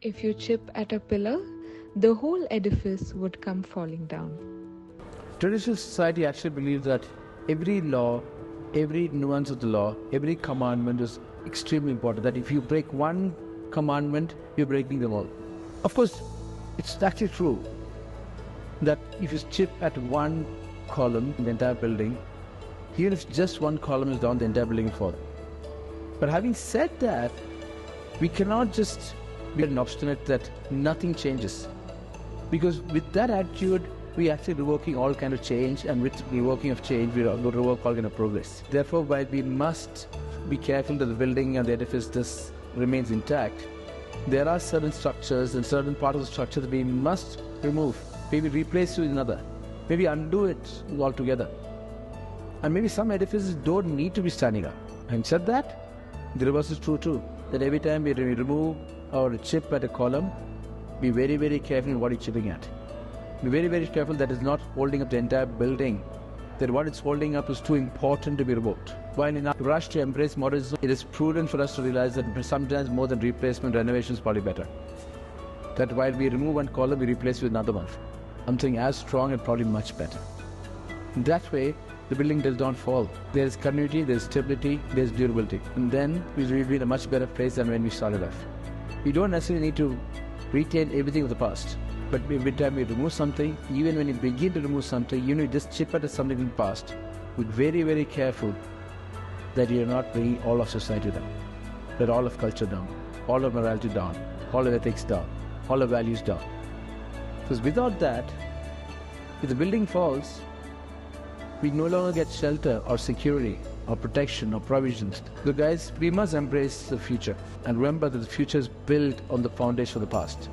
If you chip at a pillar, the whole edifice would come falling down. Traditional society actually believes that every law, every nuance of the law, every commandment is extremely important. That if you break one commandment, you're breaking them all. Of course, it's actually true that if you chip at one column in the entire building, even if just one column is down, the entire building will fall. But having said that, we cannot just be obstinate that nothing changes. Because with that attitude, we actually revoking all kind of change, and with revoking of change, we revoke all kind of progress. Therefore, while we must be careful that the building and the edifice just remains intact, there are certain structures and certain part of the structure that we must remove, maybe replace with another, maybe undo it altogether. And maybe some edifices don't need to be standing up. Having said that, the reverse is true too, that every time we remove or chip at a column, be very, very careful in what you're chipping at. Be very, very careful that it's not holding up the entire building, that what it's holding up is too important to be revoked. While in our rush to embrace modernism, it is prudent for us to realize that sometimes more than replacement, renovation is probably better. That while we remove one column, we replace with another one. Something as strong and probably much better. In that way, the building does not fall. There is continuity, there is stability, there is durability. And then we will be in a much better place than when we started off. We don't necessarily need to retain everything of the past. But every time we remove something, even when you begin to remove something, you just chip at something in the past. Be very, very careful that you're not bringing all of society down, that all of culture down, all of morality down, all of ethics down, all of values down. Because without that, if the building falls, we no longer get shelter or security or protection or provisions. So guys, we must embrace the future and remember that the future is built on the foundation of the past.